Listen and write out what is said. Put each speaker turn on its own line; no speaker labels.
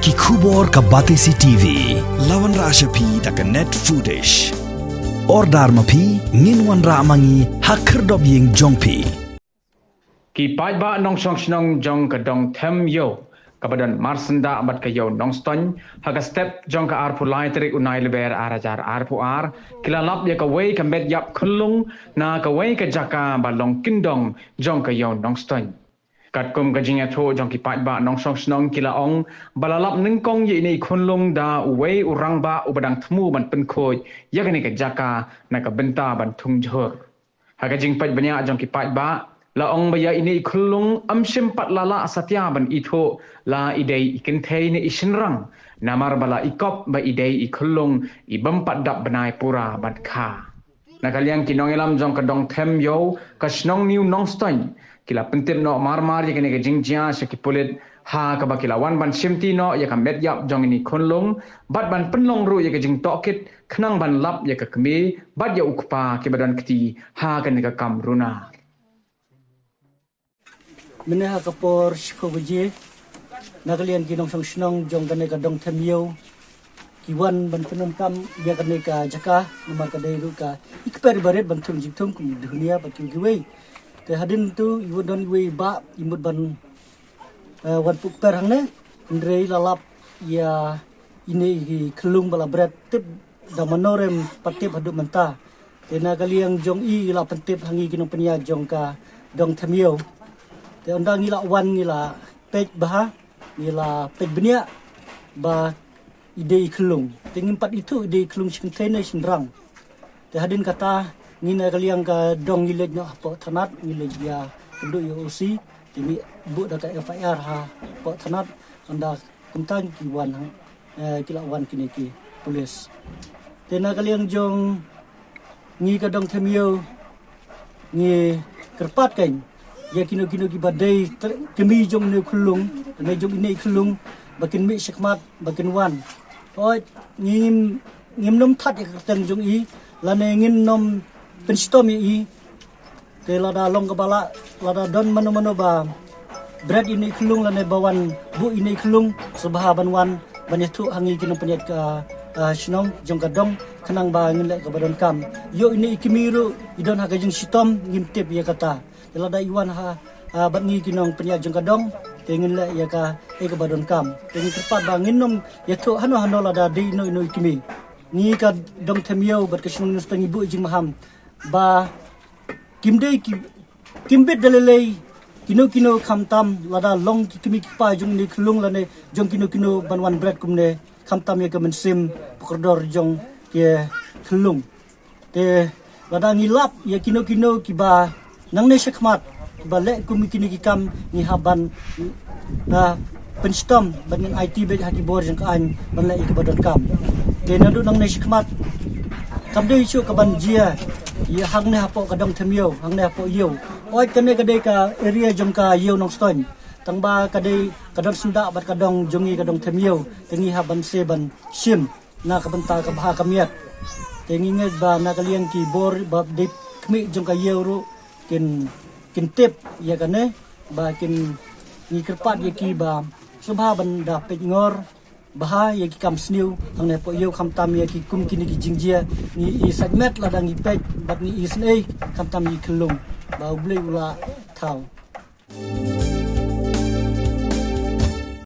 ki khubor ka Batesi TV lawan ra ashapi tak net footage ordar mapi nginwan ra mangi hakher dob yeng jongpi
ki pai ba nong song snong jong ka dong them yo kabadan marsenda abat ka yo nong ston haga step jong ka ar pulai terik unai leber arajar ar pu ar kila lap ya ka wei ka met yap khulung na ka wei ka jaka ba long kindong jong ka yo nong ston kat kum ka jinga tho jong ki pai ba nong song snong kila ong balalap ning kong ye ni khunlung da wei urang ba ubadang thmu ban pen khoi ya ka ni ka jaka na ka benta ban thung jhur haga jing pai banya jong ki pai ba la ong baya ini khulung amshim pat lala satya ban itho la idei ikin thei ni isinrang namar bala ikop ba idei ikhulung ibam pat dap banai pura bat kha nakaliang kinong elam jong kadong them yo kasnong new nong stain kila pentip no marmar ye kene ke jingjia sekipulit ha ka bakila wan ban simti no ya ka met yap jong ini khulung bat ban penlong ru ye ke jing tokit khnang ban lap ye ka kmi bat ya ukpa ke badan kti ha kan ka kam runa
Meneha kapor shikoguji nakalian kinong sang snong jong kane ka dong themiyo kiwan ban penam kam dia kane ka jaka nomor ka dei ka ikper baret ban thum jikthum kum dunia pakin giwei te hadin tu iwo don we ba imut ban wan puk per hangne ndrei lalap ya ini kelung bala bret tip da manorem patip hadu menta te nakalian jong i la pentip hangi kinong penya jong ka dong themiyo te undang ngila wan ngila pej bah ngila pej benia ba ide kelung te ngimpat itu ide kelung singtene sindrang te hadin kata ngina kaliang ka dong ngilej no po thanat ngilej ya kendu yo usi timi bu da ka FIR ha po thanat anda kuntang ki wan kila wan kiniki polis te na kaliang jong ngi ka dong themio ngi kerpat kain ya kino ki badai kemi jong ne khulung ne jong ne khulung bakin mi shikmat bakin wan oi ngim nom that ek teng jong i lane ngin nom penstom i te lada long kepala lada don mano ba bread ini khulung lane bawan bu ini khulung sebahaban wan banyetu hangi kino penyet ka shnong jong kadong kenang ba ngin le ka badon kam yo ini ikimiru idon ha jing sitom ngim tip ya kata lada iwan ha batngi kinong penya jong kadong tengin le ya ka e ka badon kam tengin tepat bangin nom ya tho hano lada de no kimi ni ka dong themio bat ka shung nustang ibu jing maham ba kimde kimbet dalele kino khamtam lada long kimi pa jong ni khulung lane jong kino banwan bread kumne khamtam ya ka mensim pokordor jong ke khulung te lada ngilap ya kino kiba nang ne shakmat balek kumikini kikam ni haban na penstom bangen IT bet haki bor jang kan balek ke badan kam kenadu nang ne shakmat kamde isu ka banjia ya hang ne hapo kadang themio hang ne hapo yo oi kane kade ka area jong ka yo nong ston tangba kade kadang sunda bat kadang jongi kadang themio tengi haban seban sim na ka banta ka baha kamiat tengi nge ba na kaliang ki bor ba dip kmi jong ka yo ru kin tip ya kane ba kin ni kerpat ye ki ba subha banda pe ngor bah ye ki kam sniu hang ne po yo kham tam ye ki kum kini ki jingjia ni i segment la dang i pe bat ni i snei kham tam i khulung ba ble ula thau